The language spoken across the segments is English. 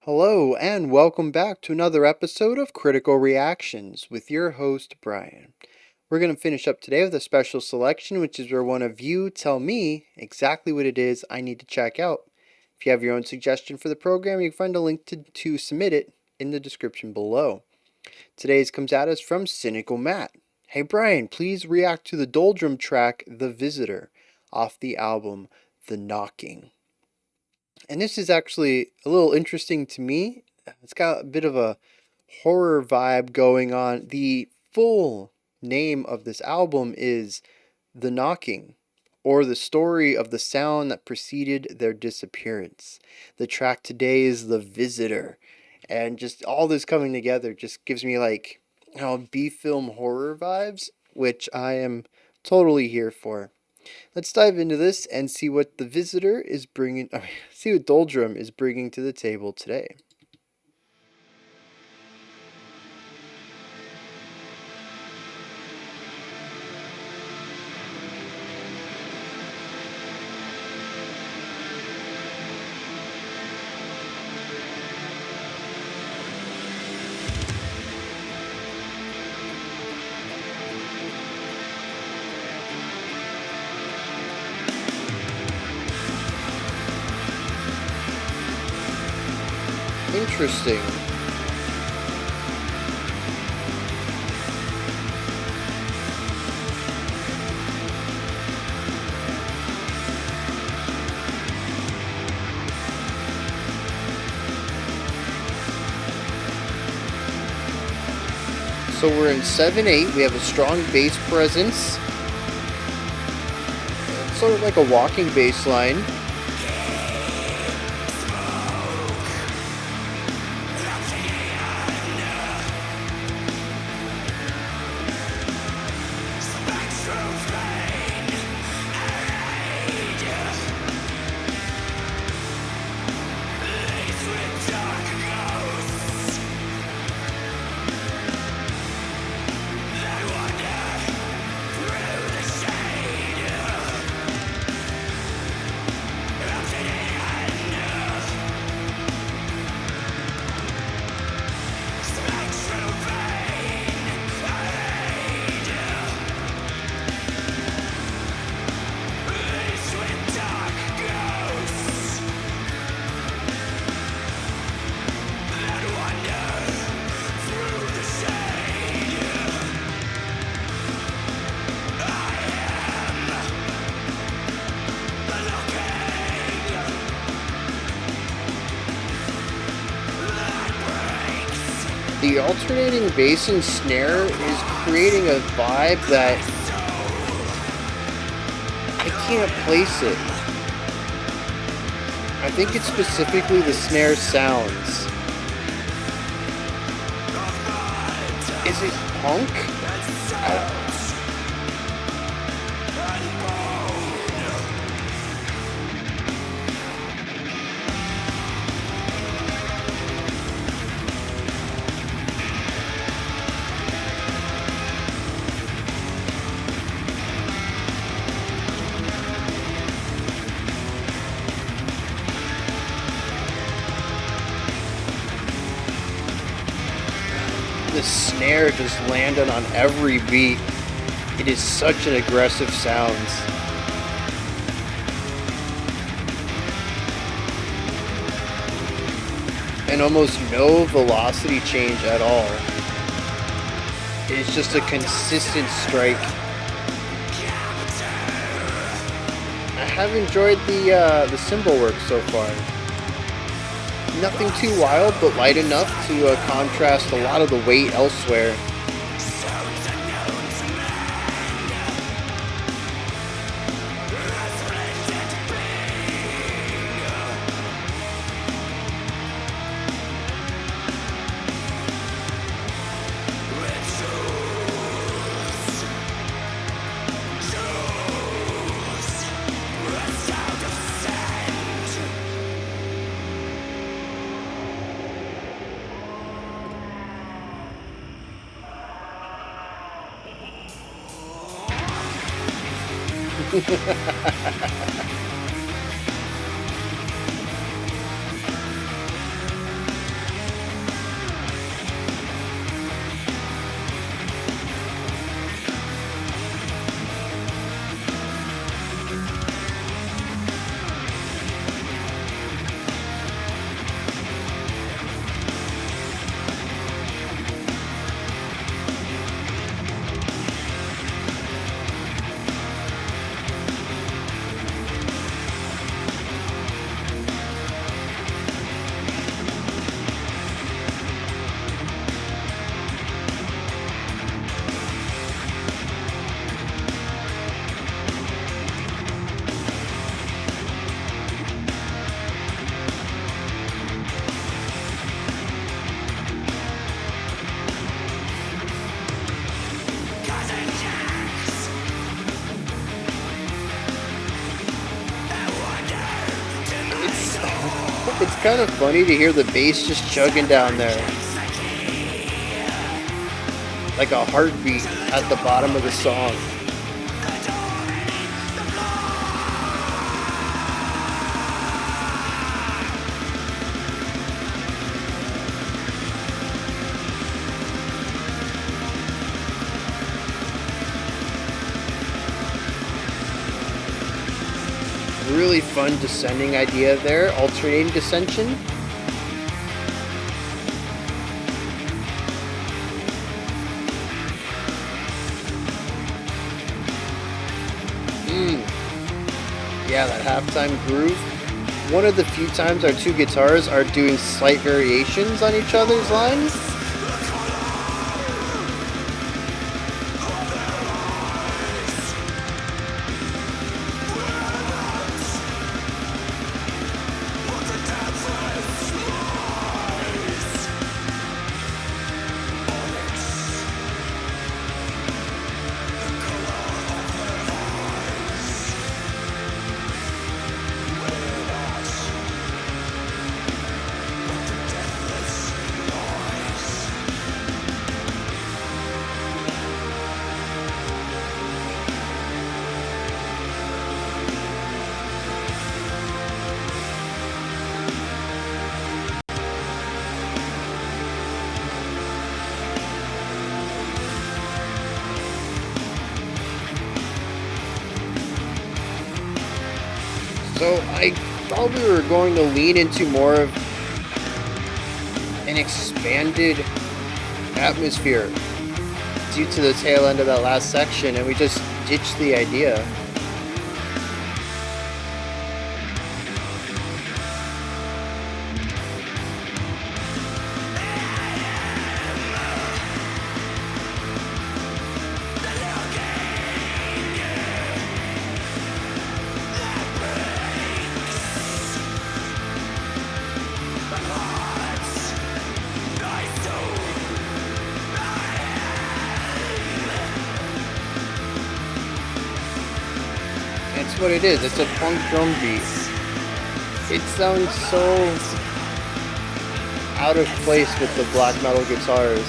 Hello, and welcome back to another episode of Critical Reactions with your host, Bryan. We're going to finish up today with a special selection, which is where one of you tell me exactly what it is I need to check out. If you have your own suggestion for the program, you can find a link to submit it in the description below. Today's comes at us from Cynical Matt. Hey Bryan, please react to the Doldrum track The Visitor off the album The Knocking. And this is actually a little interesting to me. It's got a bit of a horror vibe going on. The full name of this album is The Knocking, or the story of the sound that preceded their disappearance. The track today is The Visitor. And just all this coming together just gives me like, B-film horror vibes, which I am totally here for. Let's dive into this and see what the visitor is bringing. See what Doldrum is bringing to the table today. Interesting. So we're in 7/8. We have a strong bass presence. It's sort of like a walking bass line. The alternating bass and snare is creating a vibe that I can't place it. I think it's specifically the snare sounds. Is it punk? The snare just landed on every beat. It is such an aggressive sound. And almost no velocity change at all. It's just a consistent strike. I have enjoyed the cymbal work so far. Nothing too wild, but light enough to contrast a lot of the weight elsewhere. It's kind of funny to hear the bass just chugging down there, like a heartbeat at the bottom of the song. Really fun descending idea there, alternating descension. Yeah, that halftime groove. One of the few times our two guitars are doing slight variations on each other's lines. So I thought we were going to lean into more of an expanded atmosphere due to the tail end of that last section, and we just ditched the idea. That's what it is. It's a punk drum beat. It sounds so out of place with the black metal guitars.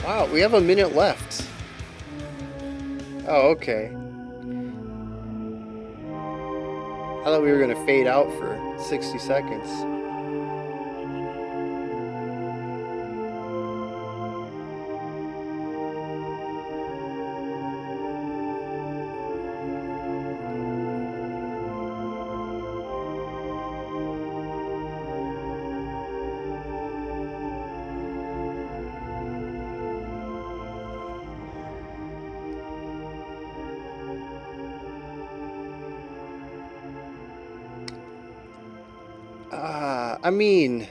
Wow, we have a minute left. Oh, okay. I thought we were gonna fade out for 60 seconds. I mean,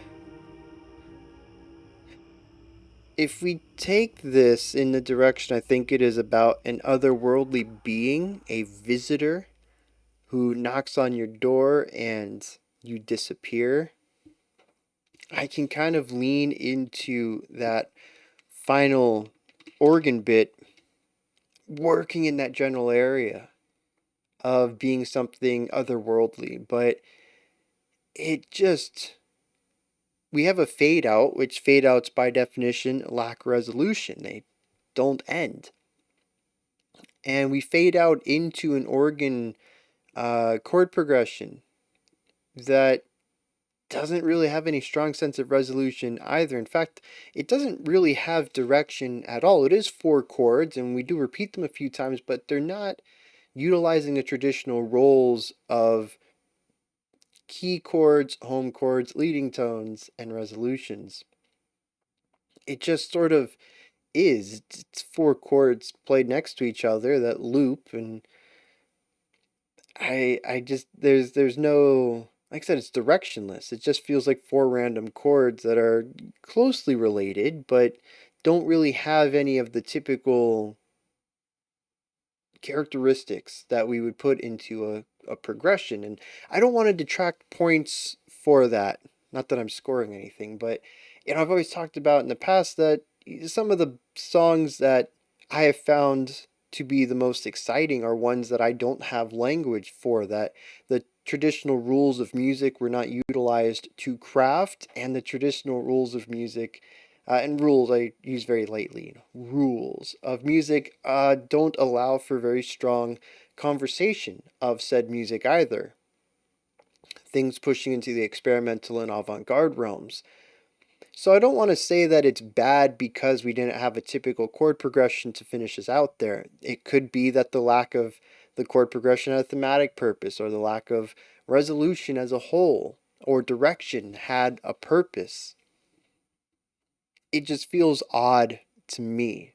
if we take this in the direction I think it is about an otherworldly being, a visitor who knocks on your door and you disappear, I can kind of lean into that final organ bit working in that general area of being something otherworldly, but it just, we have a fade out, which fade outs by definition lack resolution. They don't end. And we fade out into an organ chord progression that doesn't really have any strong sense of resolution either. In fact, it doesn't really have direction at all. It is four chords, and we do repeat them a few times, but they're not utilizing the traditional roles of key chords, home chords, leading tones, and resolutions. It just sort of is. It's four chords played next to each other that loop, and I just there's no, like I said, it's directionless. It just feels like four random chords that are closely related, but don't really have any of the typical characteristics that we would put into a progression. And I don't want to detract points for that. Not that I'm scoring anything, but I've always talked about in the past that some of the songs that I have found to be the most exciting are ones that I don't have language for, that the traditional rules of music were not utilized to craft, and the traditional rules of music and rules I use very lightly. Rules of music don't allow for very strong conversation of said music either. Things pushing into the experimental and avant garde realms. So I don't want to say that it's bad because we didn't have a typical chord progression to finish us out there. It could be that the lack of the chord progression had a thematic purpose, or the lack of resolution as a whole, or direction had a purpose. It just feels odd to me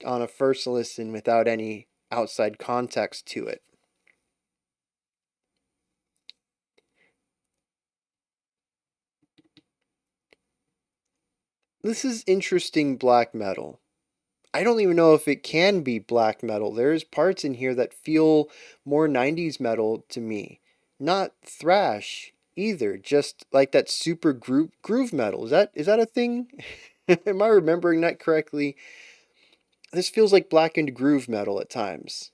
on a first listen without any outside context to it. This is interesting black metal. I don't even know if it can be black metal. There's parts in here that feel more 90s metal to me. Not thrash either, just like that super groove metal. Is that a thing? Am I remembering that correctly? This feels like blackened groove metal at times.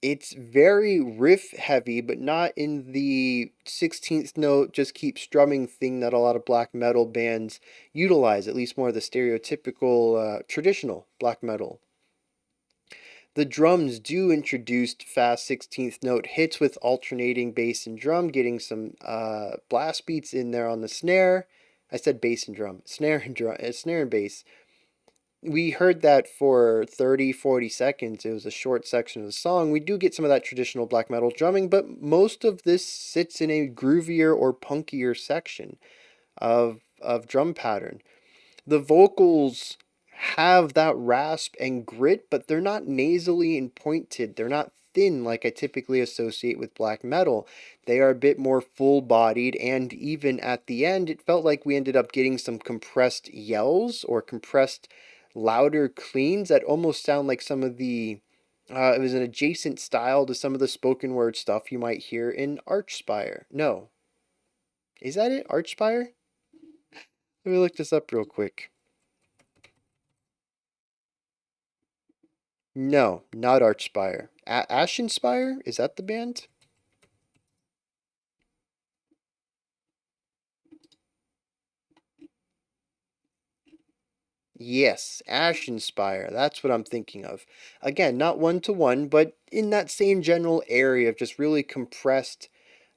It's very riff heavy, but not in the 16th note, just keep strumming thing that a lot of black metal bands utilize, at least more of the stereotypical, traditional black metal. The drums do introduce fast 16th note hits with alternating bass and drum, getting some blast beats in there on the snare. I said bass and drum, snare and bass. We heard that for 30, 40 seconds. It was a short section of the song. We do get some of that traditional black metal drumming, but most of this sits in a groovier or punkier section of drum pattern. The vocals have that rasp and grit, but they're not nasally and pointed. They're not thin like I typically associate with black metal. They are a bit more full bodied, and even at the end, it felt like we ended up getting some compressed yells or compressed louder cleans that almost sound like some of the. It was an adjacent style to some of the spoken word stuff you might hear in Archspire. No. Is that it? Archspire? Let me look this up real quick. No, not Archspire. Ashenspire? Is that the band? Yes, Ashenspire. That's what I'm thinking of. Again, not one to one, but in that same general area of just really compressed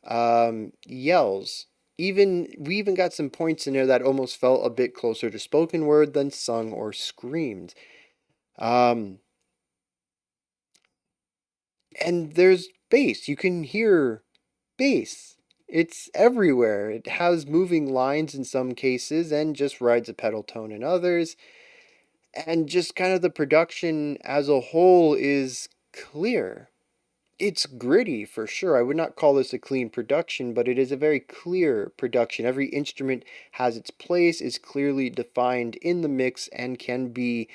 yells. Even we even got some points in there that almost felt a bit closer to spoken word than sung or screamed. Um, and there's bass. You can hear bass. It's everywhere. It has moving lines in some cases and just rides a pedal tone in others. And just kind of the production as a whole is clear. It's gritty for sure. I would not call this a clean production, but it is a very clear production. Every instrument has its place, is clearly defined in the mix, and can be.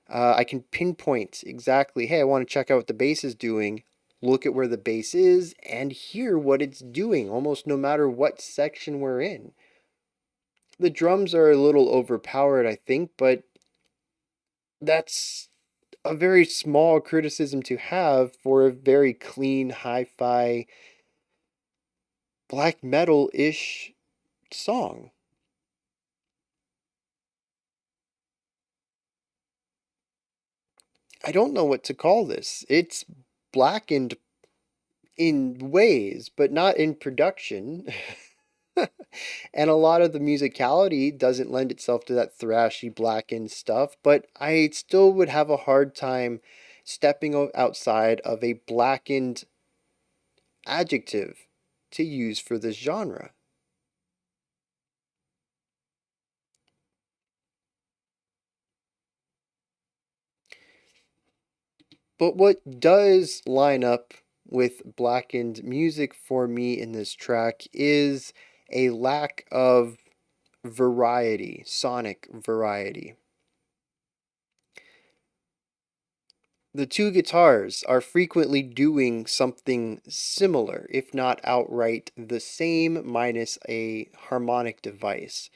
I can pinpoint exactly, hey, I want to check out what the bass is doing, look at where the bass is, and hear what it's doing, almost no matter what section we're in. The drums are a little overpowered, I think, but that's a very small criticism to have for a very clean hi-fi black metal-ish song. I don't know what to call this. It's blackened in ways, but not in production. And a lot of the musicality doesn't lend itself to that thrashy blackened stuff, but I still would have a hard time stepping outside of a blackened adjective to use for this genre. But what does line up with blackened music for me in this track is a lack of variety, sonic variety. The two guitars are frequently doing something similar, if not outright the same, minus a harmonic device.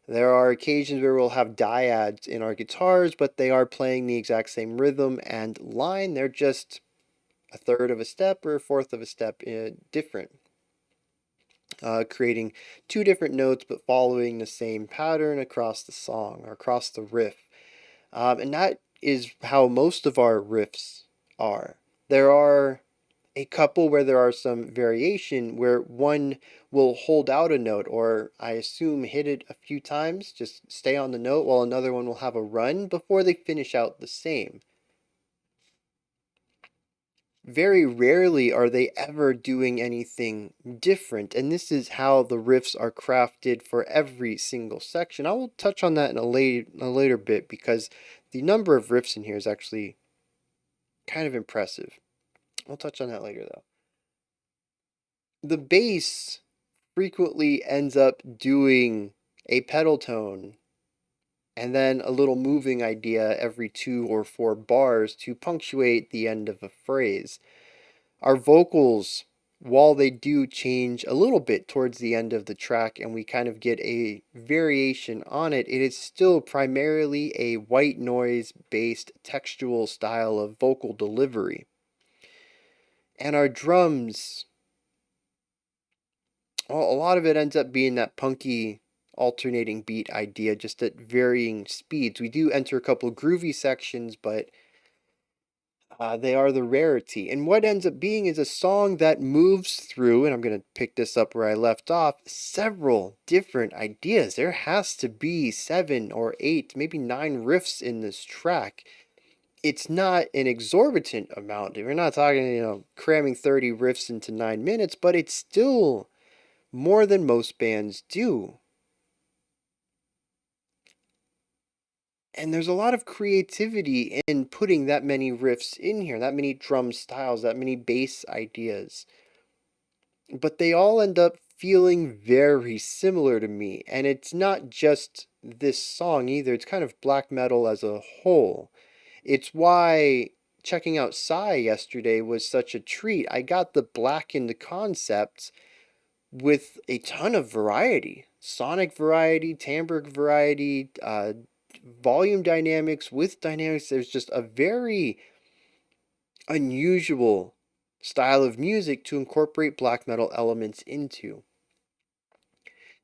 There are occasions where we'll have dyads in our guitars, but they are playing the exact same rhythm and line. They're just a third of a step or a fourth of a step different, creating two different notes but following the same pattern across the song or across the riff. And that is how most of our riffs are. There are a couple where there are some variation where one will hold out a note, or I assume hit it a few times, just stay on the note, while another one will have a run before they finish out the same. Very rarely are they ever doing anything different, and this is how the riffs are crafted for every single section. I will touch on that in a later bit because the number of riffs in here is actually kind of impressive. I'll touch on that later though. The bass frequently ends up doing a pedal tone and then a little moving idea every 2 or 4 bars to punctuate the end of a phrase. Our vocals, while they do change a little bit towards the end of the track and we kind of get a variation on it, it is still primarily a white noise based textual style of vocal delivery. And our drums, well, a lot of it ends up being that punky alternating beat idea, just at varying speeds. We do enter a couple groovy sections, but they are the rarity. And what ends up being is a song that moves through, and I'm going to pick this up where I left off, several different ideas. There has to be 7 or 8, maybe 9 riffs in this track. It's not an exorbitant amount. We're not talking, cramming 30 riffs into 9 minutes, but it's still more than most bands do. And there's a lot of creativity in putting that many riffs in here, that many drum styles, that many bass ideas. But they all end up feeling very similar to me. And it's not just this song either, it's kind of black metal as a whole. It's why checking out Psy yesterday was such a treat. I got the blackened concepts with a ton of variety, sonic variety, timbre variety, volume dynamics, with dynamics. There's just a very unusual style of music to incorporate black metal elements into.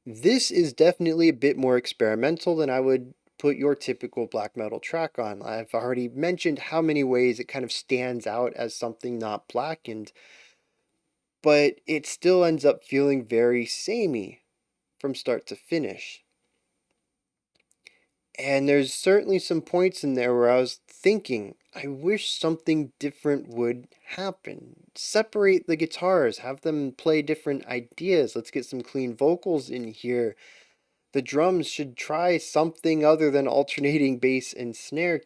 This is definitely a bit more experimental than I would put your typical black metal track on. I've already mentioned how many ways it kind of stands out as something not blackened, but it still ends up feeling very samey from start to finish. And there's certainly some points in there where I was thinking, I wish something different would happen. Separate the guitars, have them play different ideas. Let's get some clean vocals in here. The drums should try something other than alternating bass and snare.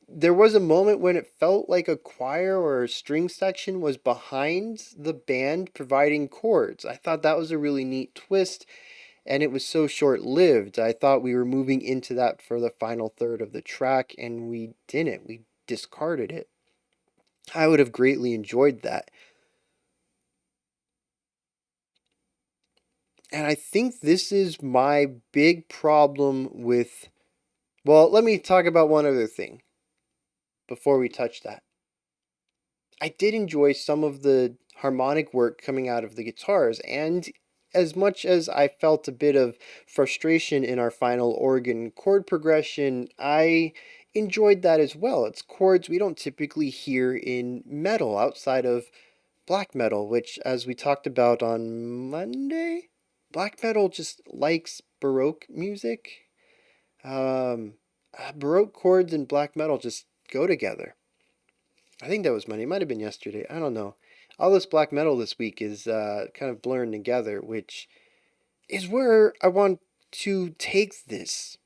There was a moment when it felt like a choir or a string section was behind the band providing chords. I thought that was a really neat twist, and it was so short-lived. I thought we were moving into that for the final third of the track, and we didn't. We discarded it. I would have greatly enjoyed that. And I think this is my big problem with... Well, let me talk about one other thing before we touch that. I did enjoy some of the harmonic work coming out of the guitars, and as much as I felt a bit of frustration in our final organ chord progression, I enjoyed that as well. It's chords we don't typically hear in metal outside of black metal, which, as we talked about on Monday, black metal just likes Baroque music. Baroque chords and black metal just go together. I think that was Monday. It might have been yesterday. I don't know. All this black metal this week is kind of blurring together, which is where I want to take this.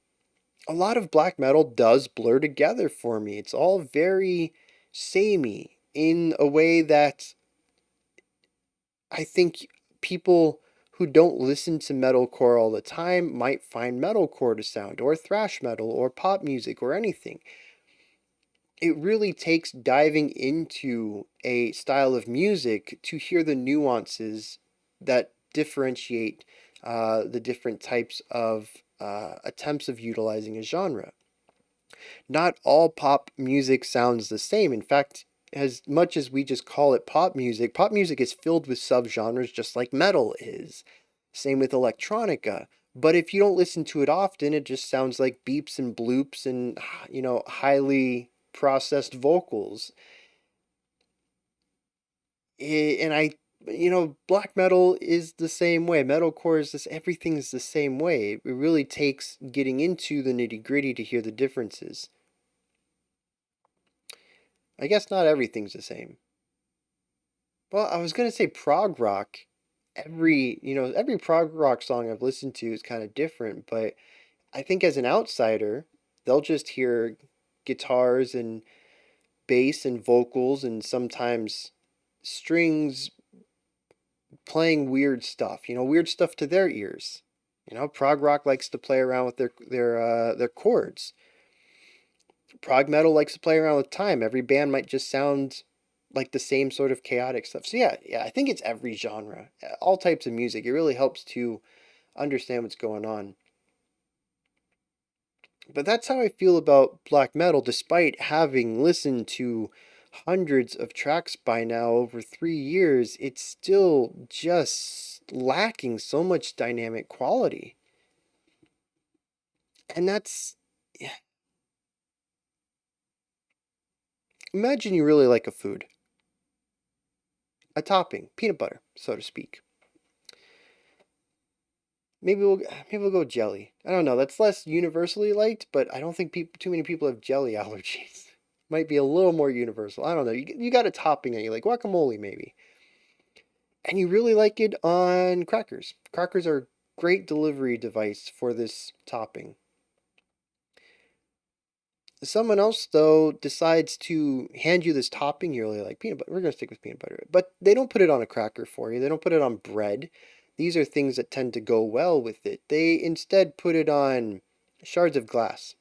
A lot of black metal does blur together for me. It's all very samey. in a way that I think people who don't listen to metalcore all the time might find metalcore to sound, or thrash metal, or pop music, or anything. It really takes diving into a style of music to hear the nuances that differentiate the different types of attempts of utilizing a genre. Not all pop music sounds the same. In fact, as much as we just call it pop music is filled with subgenres just like metal is. Same with electronica. But if you don't listen to it often, it just sounds like beeps and bloops and, highly processed vocals. And black metal is the same way. Metalcore is this, everything's the same way. It really takes getting into the nitty gritty to hear the differences. I guess not everything's the same. Well, I was gonna say prog rock. Every prog rock song I've listened to is kind of different, but I think as an outsider, they'll just hear guitars and bass and vocals and sometimes strings playing weird stuff to their ears. Prog rock likes to play around with their chords. Prog metal likes to play around with time. Every band might just sound like the same sort of chaotic stuff. So yeah, I think it's every genre, all types of music. It really helps to understand what's going on. But that's how I feel about black metal, despite having listened to hundreds of tracks by now over 3 years. It's still just lacking so much dynamic quality. And that's, yeah. Imagine you really like a food, a topping, peanut butter, so to speak. Maybe we'll go jelly. I don't know. That's less universally liked, but I don't think too many people have jelly allergies. Might be a little more universal. I don't know. You got a topping and you like guacamole maybe, and you really like it on crackers. Crackers are a great delivery device for this topping. Someone else though decides to hand you this topping. You're really like peanut butter. We're gonna stick with peanut butter, but they don't put it on a cracker for you. They don't put it on bread. These are things that tend to go well with it. They instead put it on shards of glass.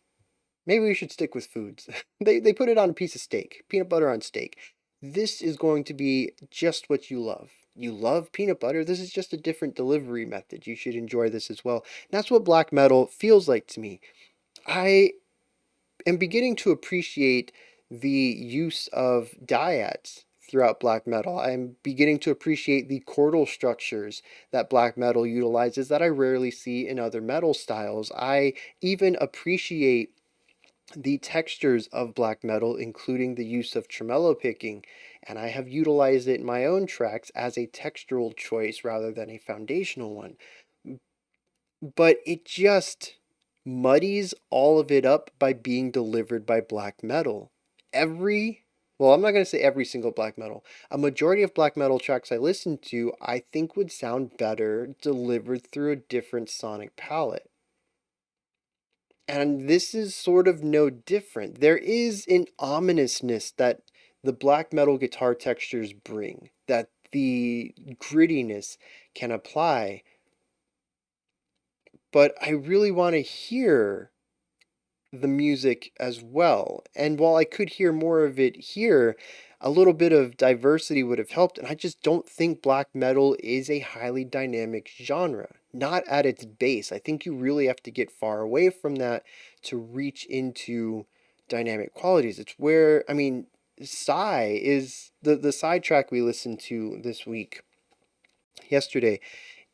Maybe we should stick with foods. They put it on a piece of steak, peanut butter on steak. This is going to be just what you love. You love peanut butter. This is just a different delivery method. You should enjoy this as well. And that's what black metal feels like to me. I am beginning to appreciate the use of dyads throughout black metal. I'm beginning to appreciate the chordal structures that black metal utilizes that I rarely see in other metal styles. I even appreciate the textures of black metal, including the use of tremolo picking, and I have utilized it in my own tracks as a textural choice rather than a foundational one. But it just muddies all of it up by being delivered by black metal. I'm not going to say every single black metal. A majority of black metal tracks I listen to, I think would sound better delivered through a different sonic palette. And this is sort of no different. There is an ominousness that the black metal guitar textures bring, that the grittiness can apply. But I really want to hear the music as well. And while I could hear more of it here, a little bit of diversity would have helped. And I just don't think black metal is a highly dynamic genre, not at its base. I think you really have to get far away from that to reach into dynamic qualities. It's where, I mean, Psy is the sidetrack we listened to this week, yesterday.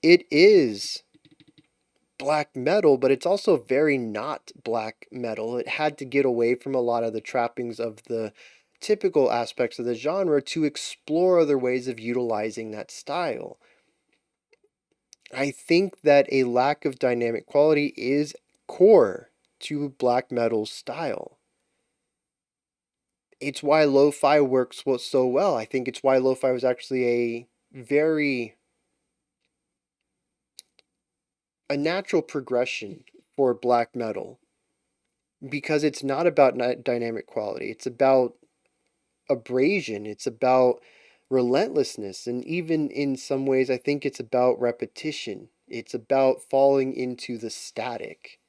It is black metal, but it's also very not black metal. It had to get away from a lot of the trappings of the typical aspects of the genre to explore other ways of utilizing that style. I think that a lack of dynamic quality is core to black metal's style. It's why lo-fi works so well. I think it's why lo-fi was actually a natural progression for black metal, because it's not about dynamic quality. It's about abrasion, it's about relentlessness, and even in some ways, I think it's about repetition. It's about falling into the static.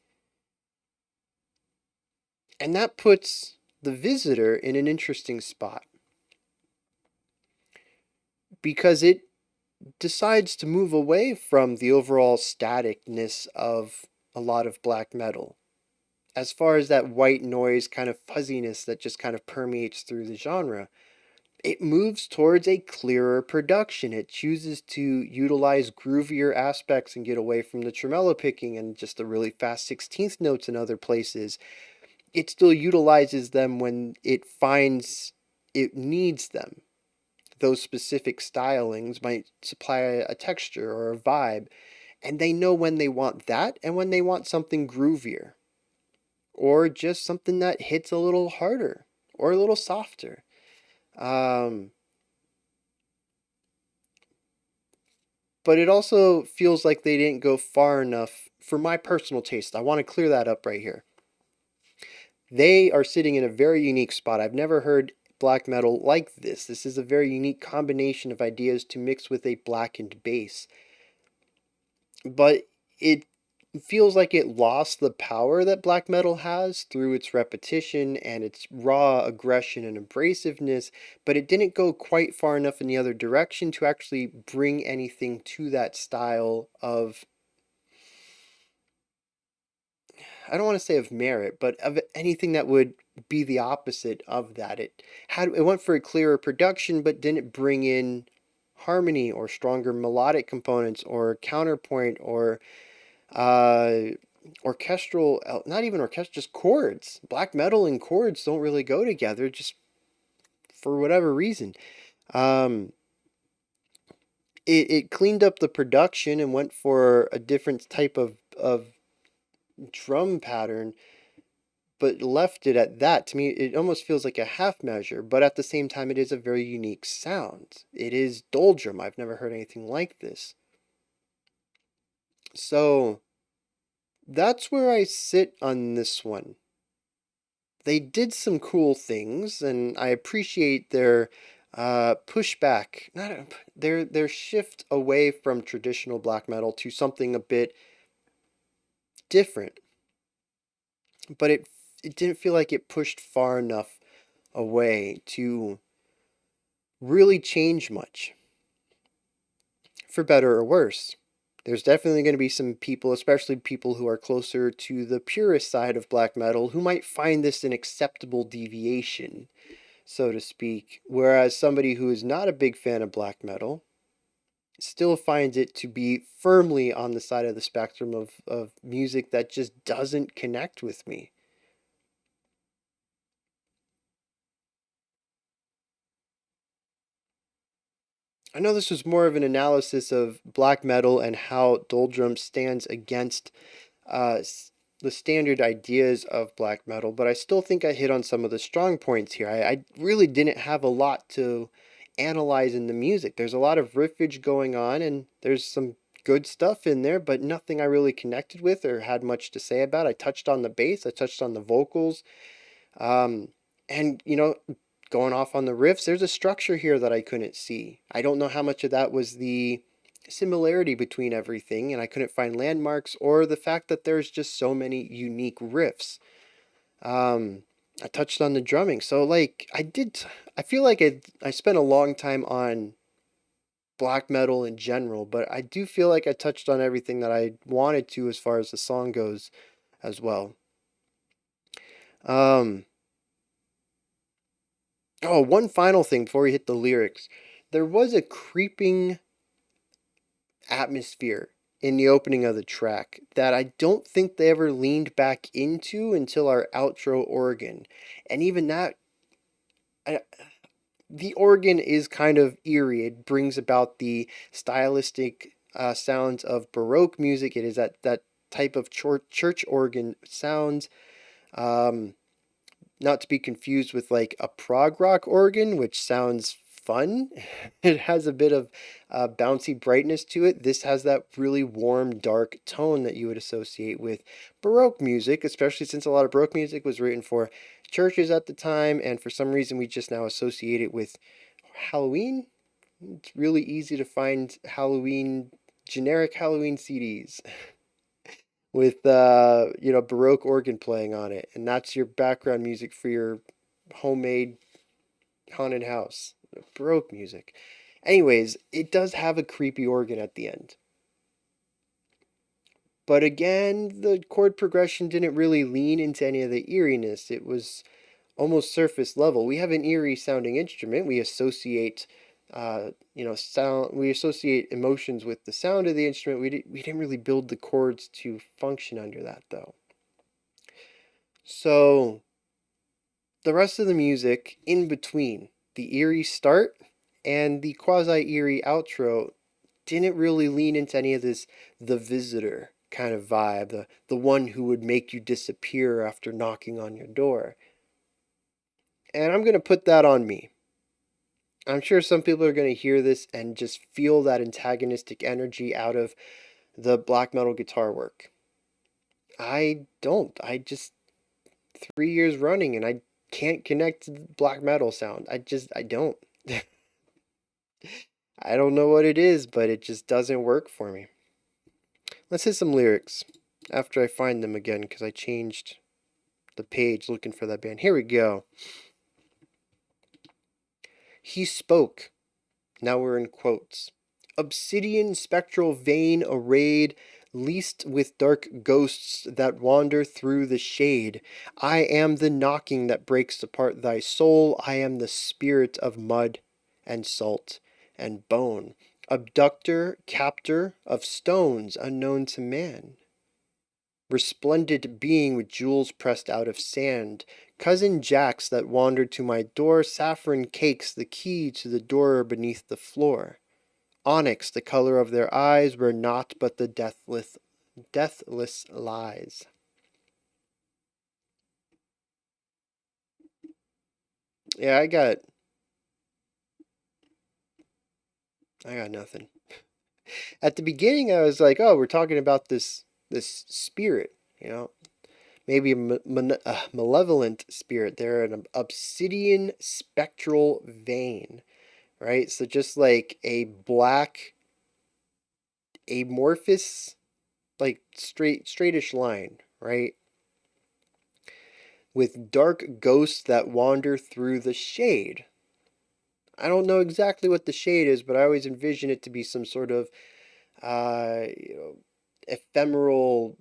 And that puts the visitor in an interesting spot because it decides to move away from the overall staticness of a lot of black metal. As far as that white noise kind of fuzziness that just kind of permeates through the genre, it moves towards a clearer production. It chooses to utilize groovier aspects and get away from the tremolo picking and just the really fast 16th notes in other places. It still utilizes them when it finds it needs them. Those specific stylings might supply a texture or a vibe, and they know when they want that and when they want something groovier, or just something that hits a little harder or a little softer. Um, but it also feels like they didn't go far enough for my personal taste. I want to clear that up right here. They are sitting in a very unique spot. I've never heard black metal like this. This is a very unique combination of ideas to mix with a blackened bass. But it feels like it lost the power that black metal has through its repetition and its raw aggression and abrasiveness, but it didn't go quite far enough in the other direction to actually bring anything to that style of, I don't want to say of merit, but of anything that would be the opposite of that. It went for a clearer production, but didn't bring in harmony or stronger melodic components or counterpoint or uh, orchestral, not even orchestral, just chords. Black metal and chords don't really go together, just for whatever reason. Um, it cleaned up the production and went for a different type of drum pattern, but left it at that. To me, it almost feels like a half measure, but at the same time, it is a very unique sound. It is Doldrum. I've never heard anything like this. So that's where I sit on this one. They did some cool things, and I appreciate their pushback, not their shift away from traditional black metal to something a bit different. But it didn't feel like it pushed far enough away to really change much, for better or worse. There's definitely going to be some people, especially people who are closer to the purist side of black metal, who might find this an acceptable deviation, so to speak, whereas somebody who is not a big fan of black metal still finds it to be firmly on the side of the spectrum of music that just doesn't connect with me. I know this was more of an analysis of black metal and how Doldrum stands against uh, the standard ideas of black metal, but I still think I hit on some of the strong points here. I really didn't have a lot to analyze in the music. There's a lot of riffage going on, and there's some good stuff in there, but nothing I really connected with or had much to say about. I touched on the bass, I touched on the vocals, um, and going off on the riffs, there's a structure here that I couldn't see. I don't know how much of that was the similarity between everything, and I couldn't find landmarks, or the fact that there's just so many unique riffs. Um, I touched on the drumming, so like I feel like I spent a long time on black metal in general, but I do feel like I touched on everything that I wanted to as far as the song goes as well. Um, oh, one final thing before we hit the lyrics. There was a creeping atmosphere in the opening of the track that I don't think they ever leaned back into until our outro organ. And even that, I, the organ is kind of eerie. It brings about the stylistic sounds of Baroque music. It is that type of church organ sounds. Um, Not to be confused with like a prog rock organ, which sounds fun. It has a bit of bouncy brightness to it. This has that really warm, dark tone that you would associate with Baroque music, especially since a lot of Baroque music was written for churches at the time, and for some reason we just now associate it with Halloween. It's really easy to find generic Halloween CDs with Baroque organ playing on it, and that's your background music for your homemade haunted house. Baroque music. Anyways, it does have a creepy organ at the end. But again, the chord progression didn't really lean into any of the eeriness. It was almost surface level. We have an eerie sounding instrument. We associate, sound. We associate emotions with the sound of the instrument. We didn't really build the chords to function under that though. So the rest of the music in between the eerie start and the quasi eerie outro didn't really lean into any of this the visitor kind of vibe, the one who would make you disappear after knocking on your door. And I'm going to put that on me. I'm sure some people are going to hear this and just feel that antagonistic energy out of the black metal guitar work. I don't. I just 3 years running and I can't connect to the black metal sound. I don't. I don't know what it is, but it just doesn't work for me. Let's hit some lyrics after I find them again because I changed the page looking for that band. Here we go. He spoke. Now we're in quotes. Obsidian spectral vein arrayed, leased with dark ghosts that wander through the shade. I am the knocking that breaks apart thy soul. I am the spirit of mud and salt and bone. Abductor, captor of stones unknown to man. Resplendent being with jewels pressed out of sand. Cousin Jacks that wandered to my door. Saffron cakes, the key to the door beneath the floor. Onyx, the color of their eyes, were naught but the deathless lies. Yeah, I got nothing. At the beginning, I was like, "Oh, we're talking about this spirit, maybe a malevolent spirit. They're an obsidian spectral vein, right? So just like a black amorphous, like straightish line, right? With dark ghosts that wander through the shade. I don't know exactly what the shade is, but I always envision it to be some sort of uh, you know, ephemeral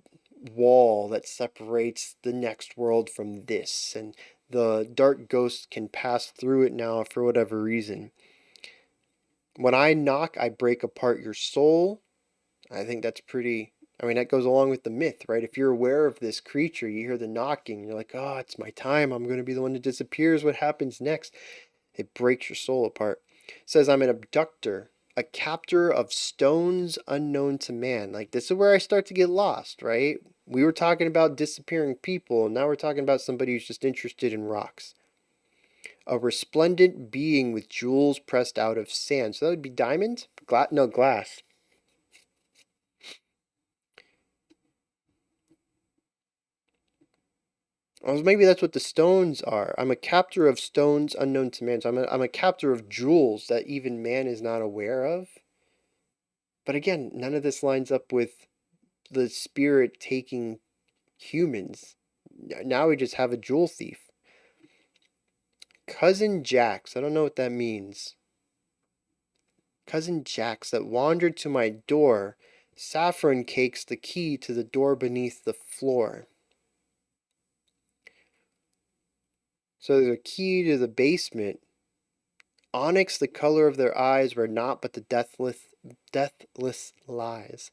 wall that separates the next world from this, and the dark ghost can pass through it now for whatever reason. When I knock, I break apart your soul. I think that's pretty. I mean, that goes along with the myth, right? If you're aware of this creature, you hear the knocking, you're like, oh, it's my time. I'm going to be the one that disappears. What happens next? It breaks your soul apart. It says, I'm an abductor, a captor of stones unknown to man. Like, this is where I start to get lost, right? We were talking about disappearing people, and now we're talking about somebody who's just interested in rocks. A resplendent being with jewels pressed out of sand. So that would be diamond? No, glass. Or maybe that's what the stones are. I'm a captor of stones unknown to man. So I'm a captor of jewels that even man is not aware of. But again, none of this lines up with the spirit taking humans. Now we just have a jewel thief. Cousin Jacks. I don't know what that means. Cousin Jacks that wandered to my door. Saffron cakes the key to the door beneath the floor. So there's a key to the basement. Onyx, the color of their eyes, were not but the deathless lies.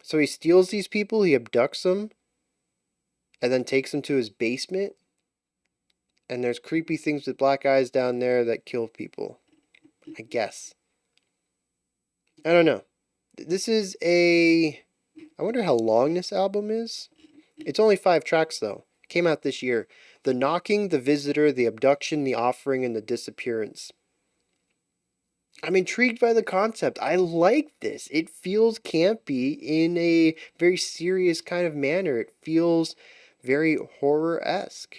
So he steals these people, he abducts them, and then takes them to his basement. And there's creepy things with black eyes down there that kill people. I guess. I don't know. This is a. I wonder how long this album is. It's only 5 tracks, though. It came out this year. The Knocking, The Visitor, The Abduction, The Offering, and The Disappearance. I'm intrigued by the concept. I like this. It feels campy in a very serious kind of manner. It feels very horror-esque.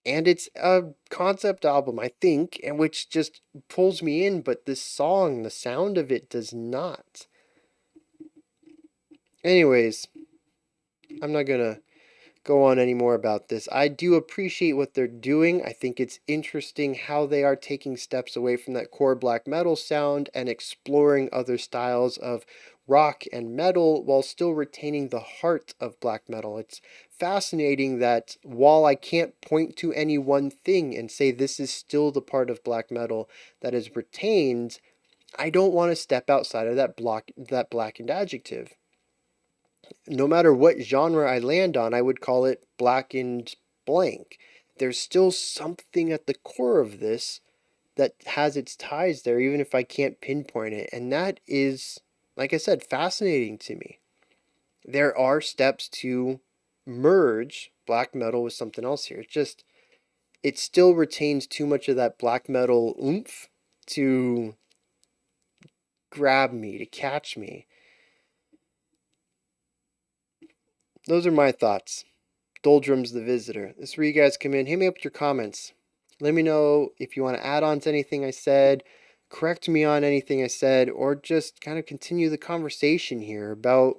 And it's a concept album, I think, and which just pulls me in, but this song, the sound of it does not. Anyways, I'm not gonna go on any more about this. I do appreciate what they're doing. I think it's interesting how they are taking steps away from that core black metal sound and exploring other styles of rock and metal while still retaining the heart of black metal. It's fascinating that while I can't point to any one thing and say this is still the part of black metal that is retained, I don't want to step outside of that blackened adjective. No matter what genre I land on, I would call it blackened blank. There's still something at the core of this that has its ties there, even if I can't pinpoint it. And that is, like I said, fascinating to me. There are steps to merge black metal with something else here. It still retains too much of that black metal oomph to grab me, to catch me. Those are my thoughts. Doldrum's the visitor. This is where you guys come in. Hit me up with your comments. Let me know if you want to add on to anything I said, correct me on anything I said, or just kind of continue the conversation here about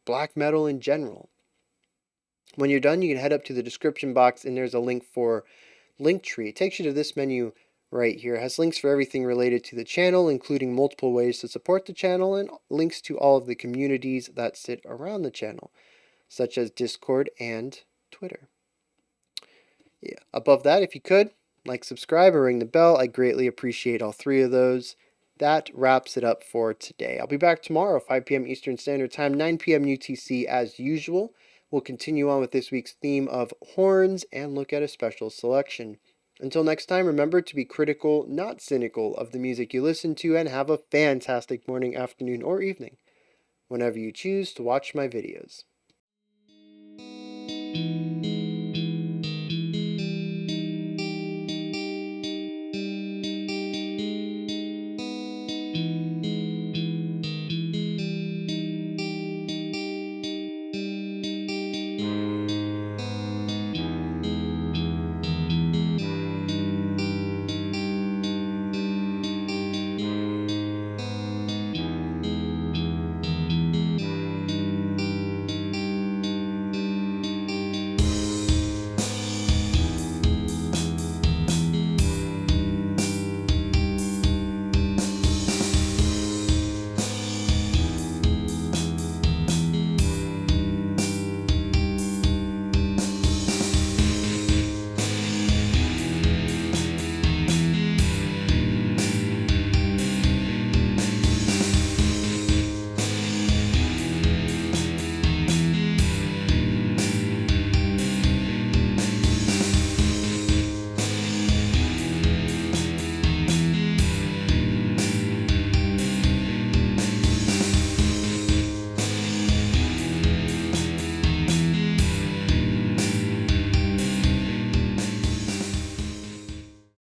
black metal in general. When you're done, you can head up to the description box and there's a link for Linktree. It takes you to this menu right here. It has links for everything related to the channel, including multiple ways to support the channel and links to all of the communities that sit around the channel, such as Discord and Twitter. Yeah. Above that, if you could, like, subscribe, or ring the bell. I greatly appreciate all three of those. That wraps it up for today. I'll be back tomorrow, 5 p.m. Eastern Standard Time, 9 p.m. UTC as usual. We'll continue on with this week's theme of horns and look at a special selection. Until next time, remember to be critical, not cynical, of the music you listen to, and have a fantastic morning, afternoon, or evening whenever you choose to watch my videos.